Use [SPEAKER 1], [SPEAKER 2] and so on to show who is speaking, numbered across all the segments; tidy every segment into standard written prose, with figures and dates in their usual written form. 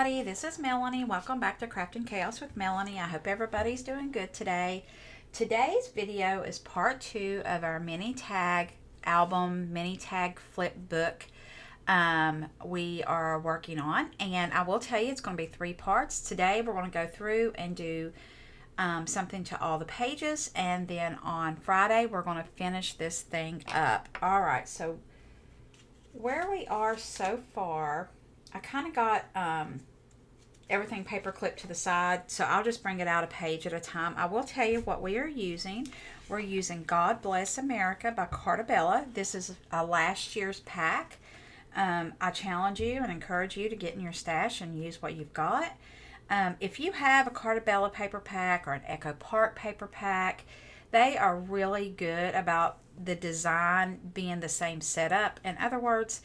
[SPEAKER 1] everybody, this is Melanie. Welcome back to Crafting Chaos with Melanie. I hope everybody's doing good today. Today's video is part 2 of our mini tag album, mini tag flip book we are working on. And I will tell you it's going to be 3 parts. Today we're going to go through and do something to all the pages. And then on Friday we're going to finish this thing up. Alright, so where we are so far, I kind of got everything paper clipped to the side, so I'll just bring it out a page at a time. I will tell you what we are using. We're using God Bless America by Carta Bella. This is a last year's pack. I challenge you and encourage you to get in your stash and use what you've got. If you have a Carta Bella paper pack or an Echo Park paper pack, they are really good about the design being the same setup. In other words,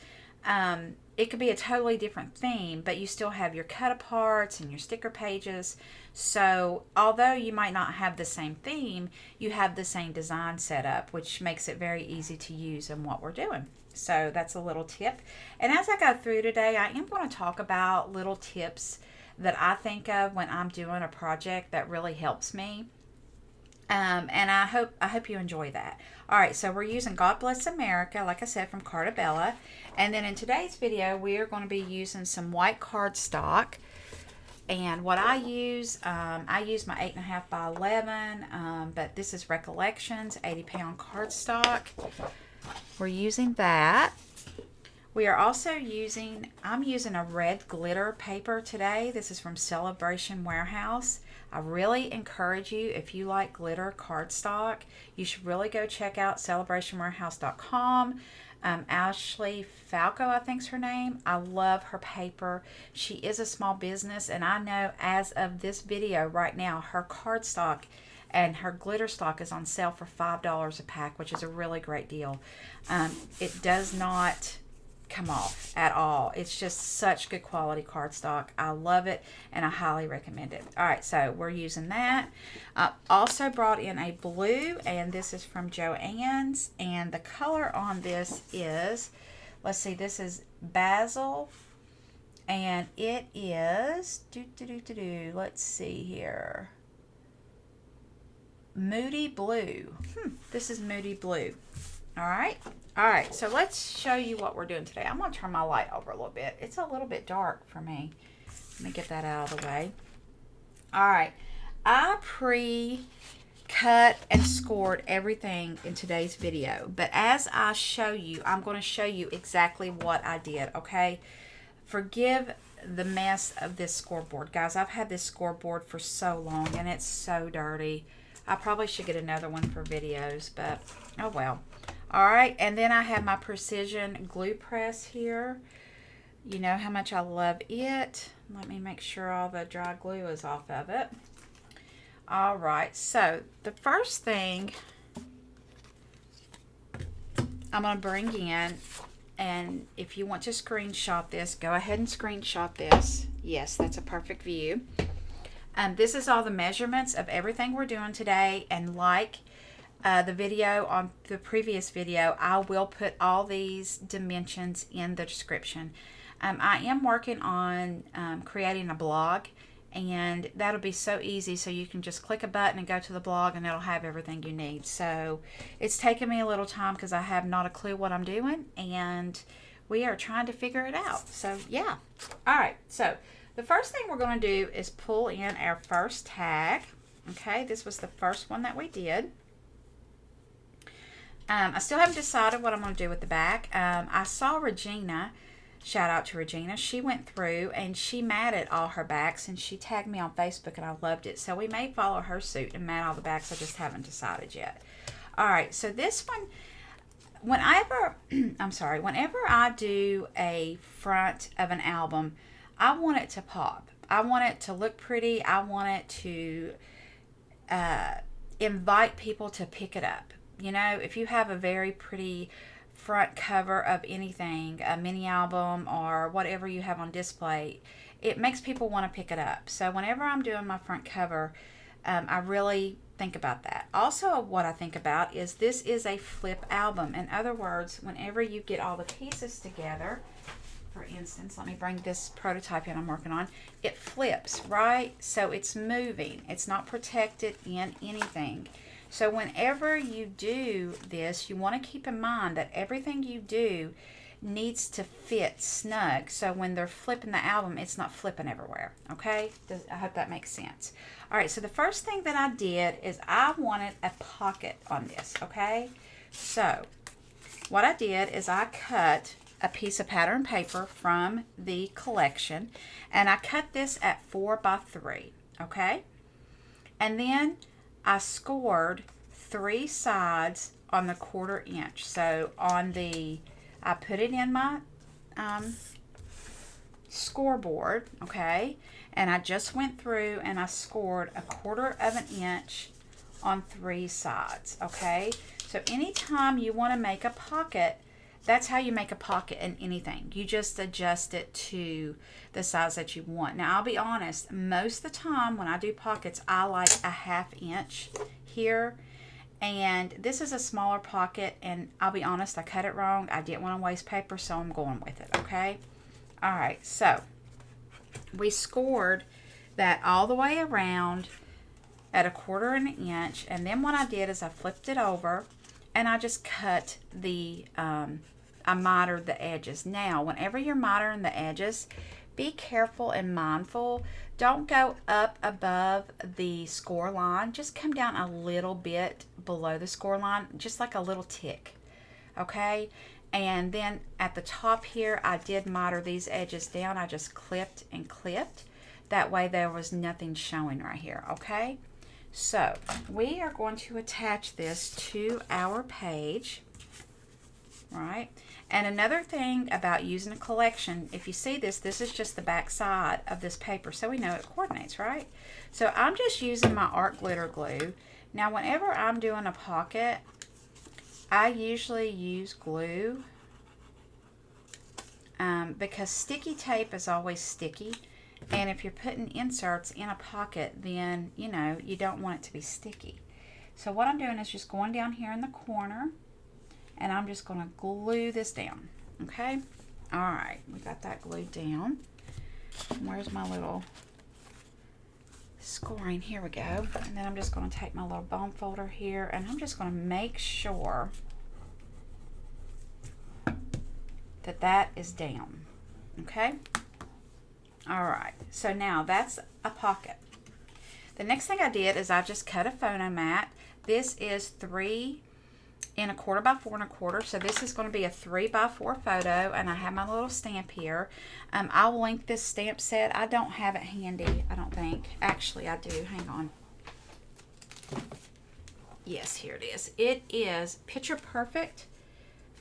[SPEAKER 1] it could be a totally different theme, but you still have your cut aparts and your sticker pages. So although you might not have the same theme, you have the same design setup, which makes it very easy to use in what we're doing. So that's a little tip. And as I go through today, I am going to talk about little tips that I think of when I'm doing a project that really helps me. And I hope you enjoy that. All right, so we're using God Bless America, like I said, from Carta Bella. And then in today's video, we are going to be using some white cardstock. And what I use my 8.5 by 11, but this is Recollections, 80-pound cardstock. We're using that. We are also I'm using a red glitter paper today. This is from Celebration Warehouse. I really encourage you, if you like glitter cardstock, you should really go check out celebrationwarehouse.com. Ashley Falco, I think's her name. I love her paper. She is a small business, and I know as of this video right now, her cardstock and her glitter stock is on sale for $5 a pack, which is a really great deal. It does not come off at all. It's just such good quality cardstock. I love it and I highly recommend it. All right, so we're using that. Also brought in a blue, and this is from Joann's, and the color on this is, let's see, this is Basil, and it is let's see here, Moody Blue. This is Moody Blue. All right, so let's show you what we're doing today. I'm going to turn my light over a little bit. It's a little bit dark for me. Let me get that out of the way. All right, I pre-cut and scored everything in today's video, but as I show you, I'm going to show you exactly what I did, okay? Forgive the mess of this scoreboard. Guys, I've had this scoreboard for so long, and it's so dirty. I probably should get another one for videos, but oh well. Alright, and then I have my Precision Glue Press here. You know how much I love it. Let me make sure all the dry glue is off of it. Alright, so the first thing I'm going to bring in, and if you want to screenshot this, go ahead and screenshot this. Yes, that's a perfect view. This is all the measurements of everything we're doing today, and like the video on the previous video, I will put all these dimensions in the description. I am working on creating a blog, and that'll be so easy, so you can just click a button and go to the blog and it'll have everything you need. So it's taken me a little time because I have not a clue what I'm doing, and we are trying to figure it out. So yeah. Alright, so the first thing we're going to do is pull in our first tag. Okay, this was the first one that we did. I still haven't decided what I'm going to do with the back. I saw Regina, shout out to Regina, she went through and she matted all her backs, and she tagged me on Facebook, and I loved it. So we may follow her suit and mat all the backs. I just haven't decided yet. Alright, so this one, whenever I do a front of an album, I want it to pop. I want it to look pretty. I want it to invite people to pick it up. You know, if you have a very pretty front cover of anything, a mini album or whatever you have on display, it makes people want to pick it up. So whenever I'm doing my front cover, I really think about that. Also, what I think about is this is a flip album. In other words, whenever you get all the pieces together, for instance, let me bring this prototype in I'm working on. It flips, right? So it's moving. It's not protected in anything. So whenever you do this, you want to keep in mind that everything you do needs to fit snug. So when they're flipping the album, it's not flipping everywhere. Okay? I hope that makes sense. All right, so the first thing that I did is I wanted a pocket on this. Okay? So what I did is I cut a piece of pattern paper from the collection, and I cut this at 4 by 3. Okay? And then I scored 3 sides on the 1/4 inch. So on the, I put it in my scoreboard, okay, and I just went through and I scored 1/4 of an inch on 3 sides, okay. So anytime you want to make a pocket, that's how you make a pocket in anything. You just adjust it to the size that you want. Now, I'll be honest, most of the time when I do pockets, I like a 1/2 inch here. And this is a smaller pocket, and I'll be honest, I cut it wrong. I didn't want to waste paper, so I'm going with it, okay? All right, so we scored that all the way around at 1/4 of an inch. And then what I did is I flipped it over, and I just cut the, I mitered the edges. Now, whenever you're mitering the edges, be careful and mindful. Don't go up above the score line. Just come down a little bit below the score line, just like a little tick, okay? And then at the top here, I did miter these edges down. I just clipped and clipped. That way there was nothing showing right here, okay? So we are going to attach this to our page, right? And another thing about using a collection, if you see this, this is just the back side of this paper, so we know it coordinates, right? So I'm just using my art glitter glue. Now, whenever I'm doing a pocket, I usually use glue because sticky tape is always sticky. And if you're putting inserts in a pocket, then, you know, you don't want it to be sticky. So what I'm doing is just going down here in the corner, and I'm just going to glue this down, okay? All right, we got that glued down. Where's my little scoring? Here we go. And then I'm just going to take my little bone folder here, and I'm just going to make sure that that is down, okay? All right, so now that's a pocket. The next thing I did is I just cut a photo mat. This is 3 1/4 by 4 1/4, so this is going to be a 3 by 4 photo, and I have my little stamp here. I'll link this stamp set. I don't have it handy, I don't think. Actually, I do. Hang on. Yes, here it is. It is Picture Perfect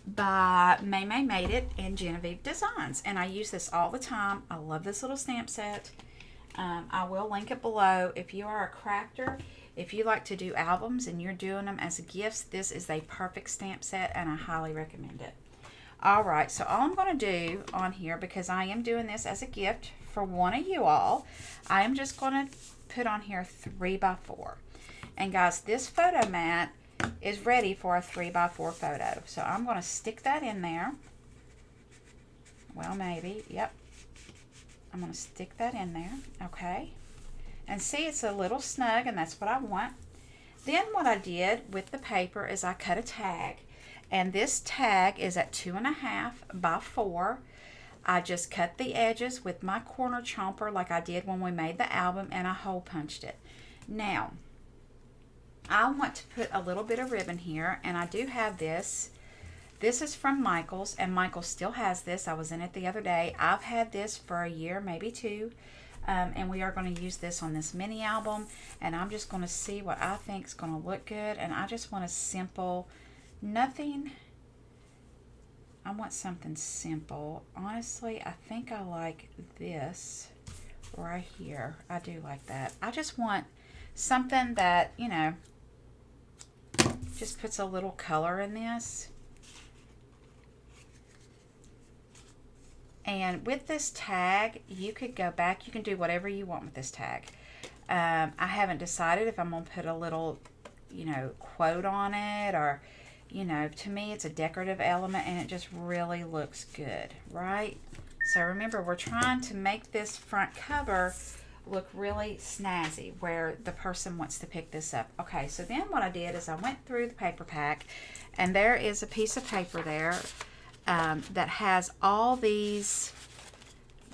[SPEAKER 1] by May Made It and Genevieve Designs, and I use this all the time. I love this little stamp set. I will link it below. If you are a crafter, if you like to do albums and you're doing them as gifts, this is a perfect stamp set, and I highly recommend it. All right, so all I'm going to do on here, because I am doing this as a gift for one of you all, I am just going to put on here 3 by 4. And guys, this photo mat is ready for a 3 by 4 photo. So I'm going to stick that in there. Well, maybe. Yep. I'm going to stick that in there. Okay. And see, it's a little snug, and that's what I want. Then what I did with the paper is I cut a tag. And this tag is at 2.5 by 4. I just cut the edges with my corner chomper like I did when we made the album, and I hole punched it. Now, I want to put a little bit of ribbon here, and I do have this. This is from Michaels, and Michaels still has this. I was in it the other day. I've had this for a year, maybe 2, and we are going to use this on this mini album, and I'm just going to see what I think is going to look good, and I just want a simple, nothing. I want something simple. Honestly, I think I like this right here. I do like that. I just want something that, you know, just puts a little color in this. And with this tag, you could go back. You can do whatever you want with this tag. I haven't decided if I'm going to put a little, you know, quote on it, or, you know, to me it's a decorative element, and it just really looks good, right? So remember, we're trying to make this front cover look really snazzy where the person wants to pick this up. Okay, so then what I did is I went through the paper pack, and there is a piece of paper there that has all these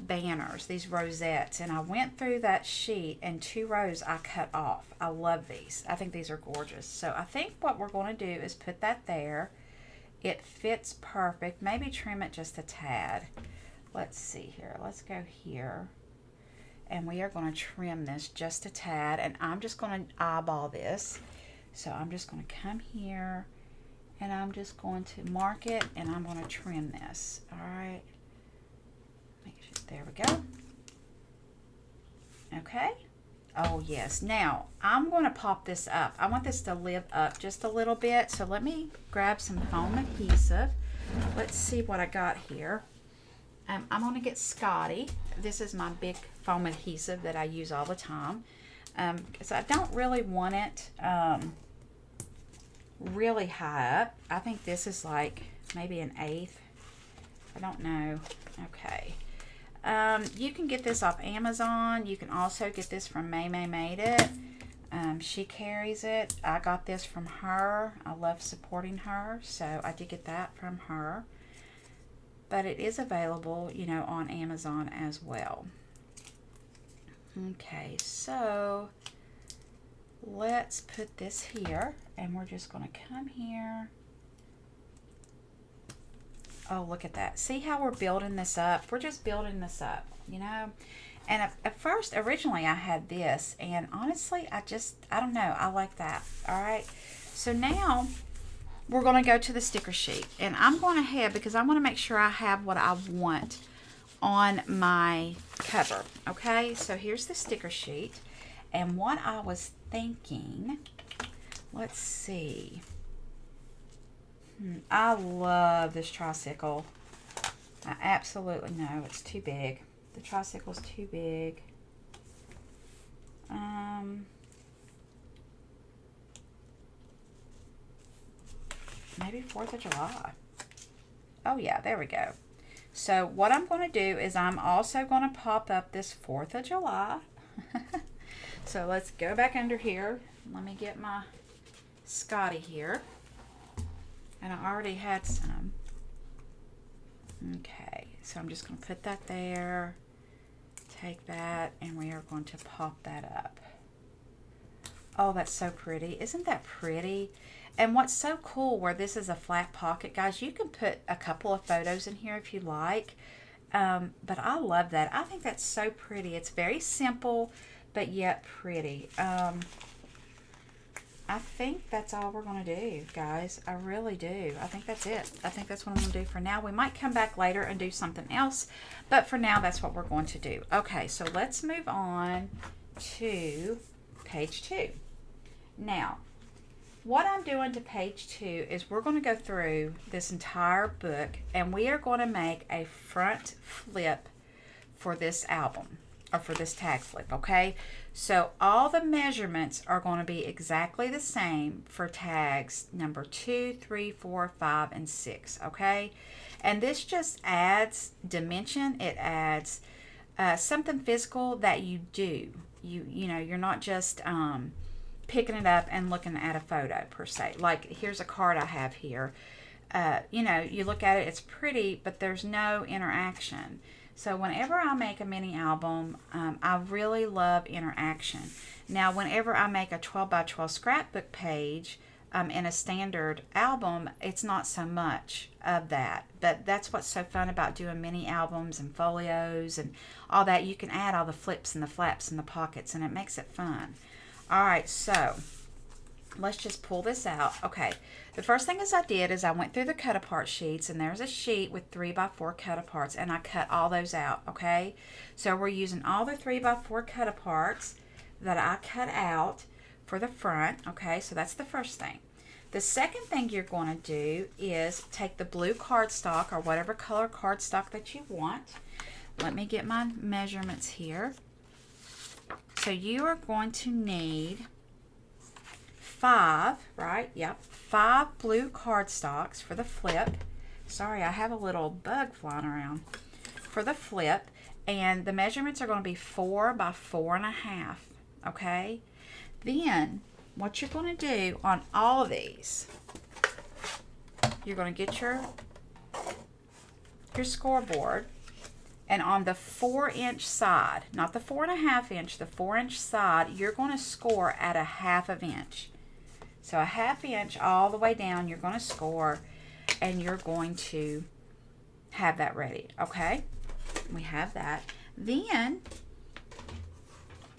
[SPEAKER 1] banners, these rosettes, and I went through that sheet, and 2 rows I cut off. I love these. I think these are gorgeous. So I think what we're going to do is put that there. It fits perfect. Maybe trim it just a tad. Let's see here. Let's go here. And we are going to trim this just a tad, and I'm just going to eyeball this. So I'm just going to come here, and I'm just going to mark it, and I'm going to trim this. All right. There we go. Okay. Oh, yes. Now, I'm going to pop this up. I want this to live up just a little bit. So let me grab some foam adhesive. Let's see what I got here. I'm going to get Scotty. This is my big foam adhesive that I use all the time. Because I don't really want it really high up. I think this is like maybe 1/8. I don't know. Okay. You can get this off Amazon. You can also get this from May Made It. She carries it. I got this from her. I love supporting her, so I did get that from her. But it is available, you know, on Amazon as well. Okay, so let's put this here, and we're just going to come here. Oh, look at that. See how we're building this up? We're just building this up, you know? And at first, originally, I had this. And honestly, I don't know. I like that. All right. So now, we're going to go to the sticker sheet. And I'm going ahead because I want to make sure I have what I want on my cover. Okay. So here's the sticker sheet. And what I was thinking, let's see. I love this tricycle. I absolutely know it's too big. The tricycle's too big. Maybe 4th of July. Oh yeah, there we go. So what I'm going to do is I'm also going to pop up this 4th of July. So let's go back under here. Let me get my Scotty here. And I already had some. Okay, so I'm just going to put that there. Take that, and we are going to pop that up. Oh, that's so pretty. Isn't that pretty? And what's so cool where this is a flat pocket, guys, you can put a couple of photos in here if you like. But I love that. I think that's so pretty. It's very simple, but yet pretty. I think that's all we're going to do, guys. I really do. I think that's it. I think that's what I'm going to do for now. We might come back later and do something else, but for now, that's what we're going to do. Okay, so let's move on to page 2. Now, what I'm doing to page 2 is we're going to go through this entire book, and we are going to make a front flip for this album, or for this tag flip, okay? So all the measurements are going to be exactly the same for tags number 2, 3, 4, 5, and 6, okay? And this just adds dimension. It adds something physical that you do. You know, you're not just picking it up and looking at a photo per se. Like here's a card I have here. You know, you look at it, it's pretty, but there's no interaction. So whenever I make a mini album, I really love interaction. Now, whenever I make a 12 by 12 scrapbook page in a standard album, it's not so much of that. But that's what's so fun about doing mini albums and folios and all that. You can add all the flips and the flaps and the pockets, and it makes it fun. All right, so let's just pull this out. Okay, the first thing I did is I went through the cut apart sheets, and there's a sheet with 3 by 4 cut aparts, and I cut all those out. Okay, so we're using all the 3 by 4 cut aparts that I cut out for the front. Okay, so that's the first thing. The second thing you're going to do is take the blue cardstock or whatever color cardstock that you want. Let me get my measurements here. So you are going to need 5, right? Yep, 5 blue cardstocks for the flip. Sorry, I have a little bug flying around. for the flip, and the measurements are going to be 4 by 4.5. Okay? Then what you're going to do on all of these, you're going to get your scoreboard, and on the 4-inch side, not the 4.5-inch, the 4-inch side, you're going to score at a 1/2 inch. So a 1/2 inch all the way down, you're going to score, and you're going to have that ready. Okay? We have that. Then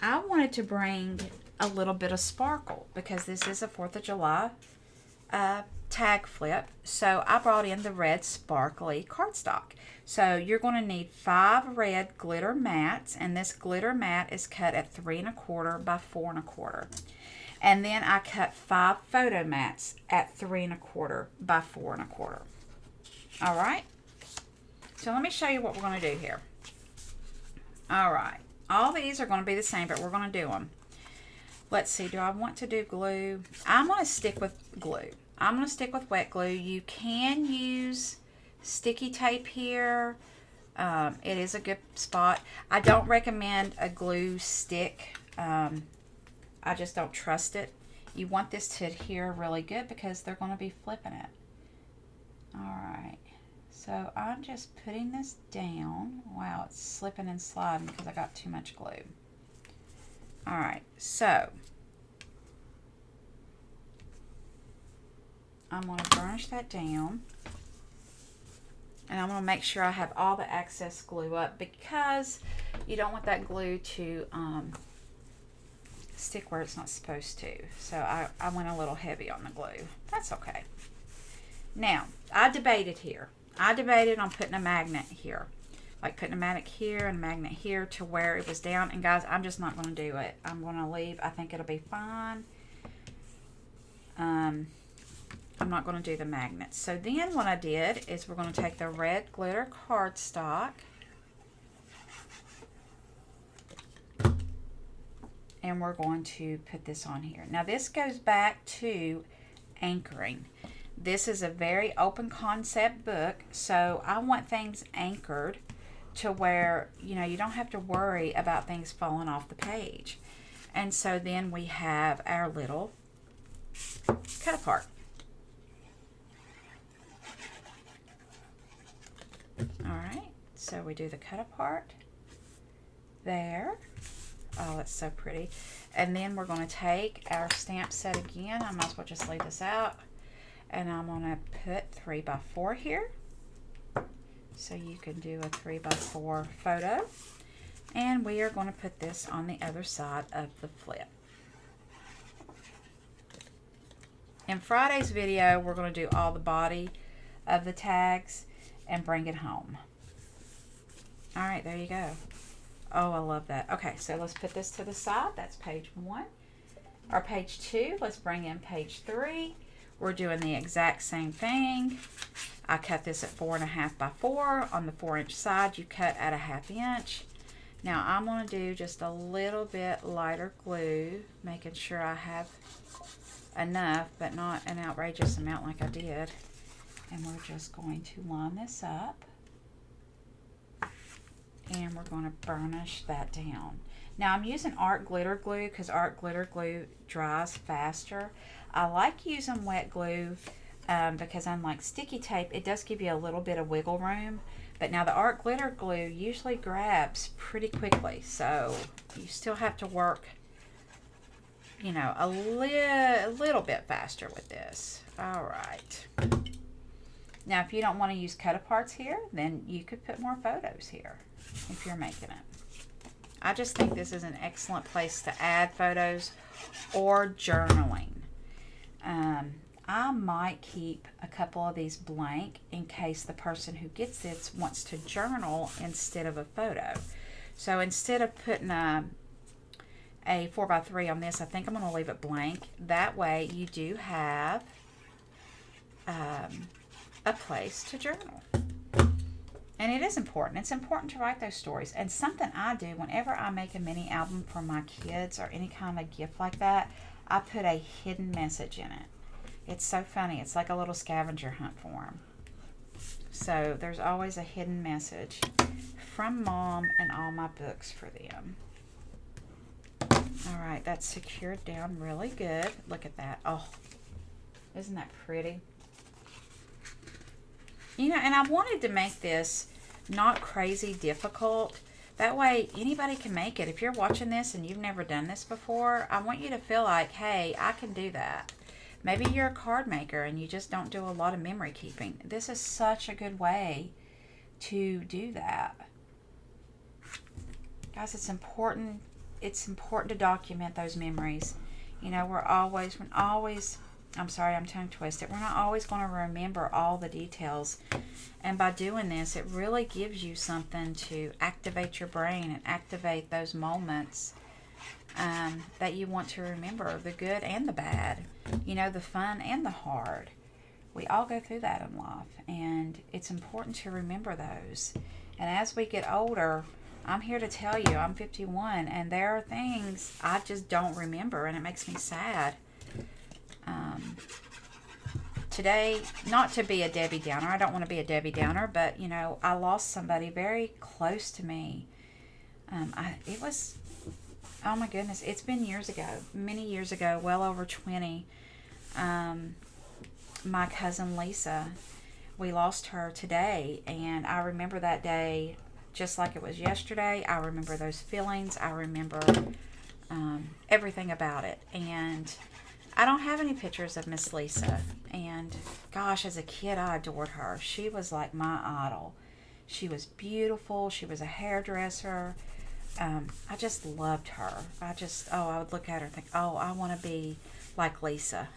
[SPEAKER 1] I wanted to bring a little bit of sparkle because this is a 4th of July tag flip. So I brought in the red sparkly cardstock. So you're going to need 5 red glitter mats, and this glitter mat is cut at 3 1/4 by 4 1/4. And then I cut 5 photo mats at 3 1/4 by 4 1/4. All right. So let me show you what we're going to do here. All right. All these are going to be the same, but we're going to do them. Let's see. Do I want to do glue? I'm going to stick with glue. I'm going to stick with wet glue. You can use sticky tape here. It is a good spot. I don't recommend a glue stick. I just don't trust it. You want this to adhere really good because they're going to be flipping it. All right. So I'm just putting this down. Wow, it's slipping and sliding because I got too much glue. All right, so I'm going to burnish that down. And I'm going to make sure I have all the excess glue up because you don't want that glue to stick where it's not supposed to. So I went a little heavy on the glue. That's okay. Now, I debated here. I debated on putting a magnet here. Like putting a magnet here and a magnet here to where it was down. And guys, I'm just not going to do it. I'm going to leave. I think it'll be fine. I'm not going to do the magnets. So then what I did is we're going to take the red glitter cardstock and we're going to put this on here. Now this goes back to anchoring. This is a very open concept book, so I want things anchored to where, you know, you don't have to worry about things falling off the page. And so then we have our little cut apart. All right, so we do the cut apart there. Oh, that's so pretty. And then we're going to take our stamp set again. I might as well just leave this out. And I'm going to put 3 by 4 here. So you can do a 3 by 4 photo. And we are going to put this on the other side of the flip. In Friday's video, we're going to do all the body of the tags and bring it home. All right, there you go. Oh, I love that. Okay, so let's put this to the side. That's page 1. Or page 2. Let's bring in page 3. We're doing the exact same thing. I cut this at 4 1/2 by 4. On the 4-inch side, you cut at a 1/2 inch. Now I'm going to do just a little bit lighter glue, making sure I have enough, but not an outrageous amount like I did. And we're just going to line this up. And we're going to burnish that down. Now I'm using art glitter glue because art glitter glue dries faster. I like using wet glue because unlike sticky tape, it does give you a little bit of wiggle room. But now the art glitter glue usually grabs pretty quickly. So you still have to work, you know, a little bit faster with this. All right. Now if you don't want to use cut aparts here, then you could put more photos here if you're making it. I just think this is an excellent place to add photos or journaling. I might keep a couple of these blank in case the person who gets this wants to journal instead of a photo. So instead of putting a 4 by 3 on this, I think I'm going to leave it blank. That way you do have a place to journal. And it is important. It's important to write those stories. And something I do whenever I make a mini album for my kids or any kind of gift like that, I put a hidden message in it. It's so funny. It's like a little scavenger hunt for them. So there's always a hidden message from Mom and all my books for them. All right, that's secured down really good. Look at that. Oh, isn't that pretty? You know, and I wanted to make this not crazy difficult. That way, anybody can make it. If you're watching this and you've never done this before, I want you to feel like, hey, I can do that. Maybe you're a card maker and you just don't do a lot of memory keeping. This is such a good way to do that. Guys, it's important. It's important to document those memories. You know, I'm sorry, I'm tongue twisted. We're not always going to remember all the details. And by doing this, it really gives you something to activate your brain and activate those moments that you want to remember, the good and the bad, you know, the fun and the hard. We all go through that in life, and it's important to remember those. And as we get older, I'm here to tell you, I'm 51, and there are things I just don't remember, and it makes me sad. Today, not to be a Debbie Downer, I don't want to be a Debbie Downer, but, you know, I lost somebody very close to me. It was, oh my goodness, it's been years ago, many years ago, well over 20. My cousin Lisa, we lost her today, and I remember that day just like it was yesterday. I remember those feelings. I remember everything about it. And I don't have any pictures of Miss Lisa. And gosh, as a kid, I adored her. She was like my idol. She was beautiful. She was a hairdresser. I just loved her. I would look at her and think, oh, I want to be like Lisa.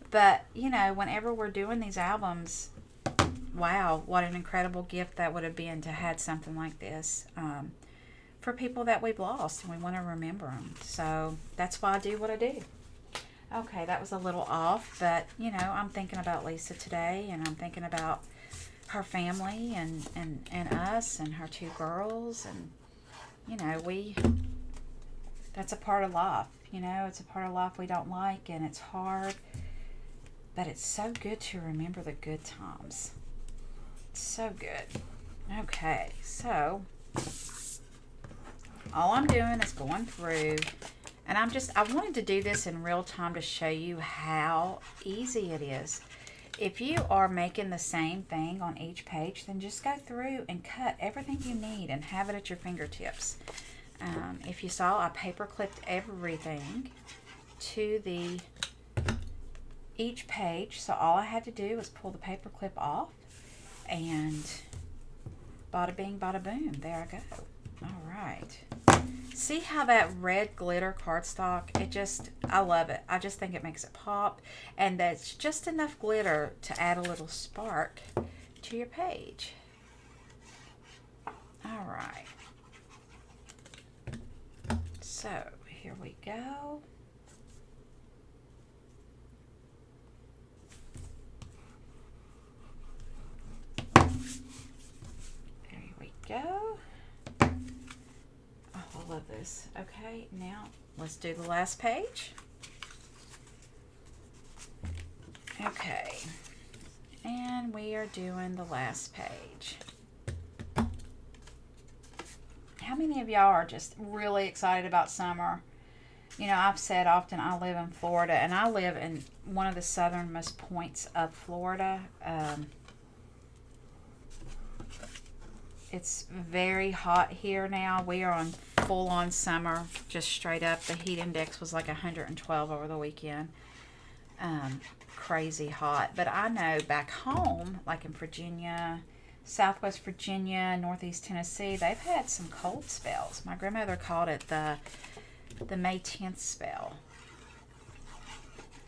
[SPEAKER 1] But, you know, whenever we're doing these albums, wow, what an incredible gift that would have been to have something like this for people that we've lost, and we want to remember them. So that's why I do what I do. Okay, that was a little off, but, you know, I'm thinking about Lisa today, and I'm thinking about her family and us and her 2 girls, and, you know, that's a part of life. You know, it's a part of life we don't like, and it's hard, but it's so good to remember the good times. So good. Okay, so all I'm doing is going through, and I wanted to do this in real time to show you how easy it is. If you are making the same thing on each page, then just go through and cut everything you need and have it at your fingertips. If you saw, I paper clipped everything to each page, so all I had to do was pull the paper clip off, and bada bing, bada boom, there I go. All right. See how that red glitter cardstock, I love it. I just think it makes it pop, and that's just enough glitter to add a little spark to your page. All right. So here we go. There we go. I love this. Okay, now let's do the last page. Okay, and we are doing the last page. How many of y'all are just really excited about summer? You know, I've said often I live in Florida, and I live in one of the southernmost points of Florida. It's very hot here now. We are on full-on summer, just straight up. The heat index was like 112 over the weekend. Crazy hot. But I know back home, like in Virginia, Southwest Virginia, Northeast Tennessee, they've had some cold spells. My grandmother called it the May 10th spell.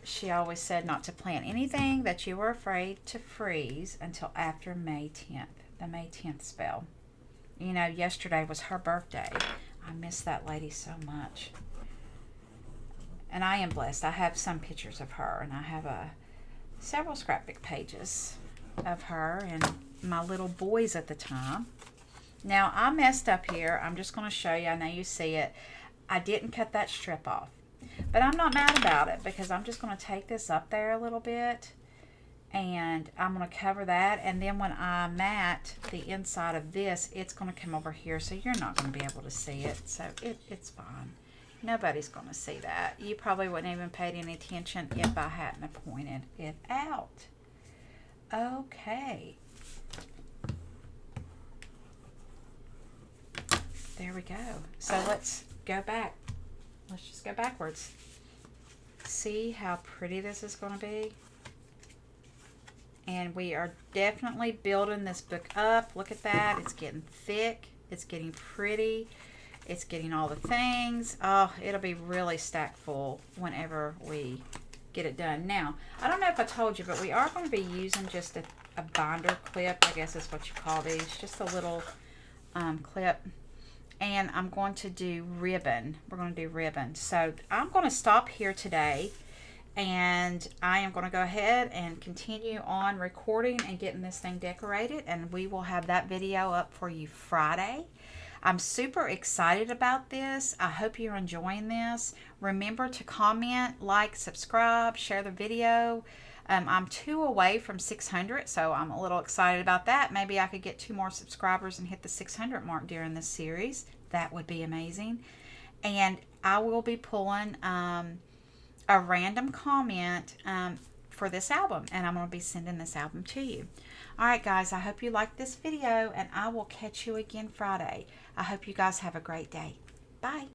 [SPEAKER 1] She always said not to plant anything that you were afraid to freeze until after May 10th. The May 10th spell. You know, yesterday was her birthday. I miss that lady so much. And I am blessed. I have some pictures of her, and I have several scrapbook pages of her and my little boys at the time. Now, I messed up here. I'm just going to show you. I know you see it. I didn't cut that strip off. But I'm not mad about it, because I'm just going to take this up there a little bit And I'm going to cover that, and then when I mat the inside of this, it's going to come over here, so you're not going to be able to see it, so it's fine. Nobody's going to see that. You probably wouldn't even paid any attention if I hadn't pointed it out. Okay. There we go. So let's go back. Let's just go backwards. See how pretty this is going to be? And we are definitely building this book up. Look at that. It's getting thick. It's getting pretty. It's getting all the things. Oh, it'll be really stacked full whenever we get it done. Now, I don't know if I told you, but we are going to be using just a binder clip. I guess is what you call these. Just a little clip. And I'm going to do ribbon. We're going to do ribbon. So I'm going to stop here today. And I am going to go ahead and continue on recording and getting this thing decorated. And we will have that video up for you Friday. I'm super excited about this. I hope you're enjoying this. Remember to comment, like, subscribe, share the video. I'm 2 away from 600, so I'm a little excited about that. Maybe I could get 2 more subscribers and hit the 600 mark during this series. That would be amazing. And I will be pulling a random comment for this album, and I'm going to be sending this album to you. All right, guys, I hope you liked this video, and I will catch you again Friday. I hope you guys have a great day. Bye.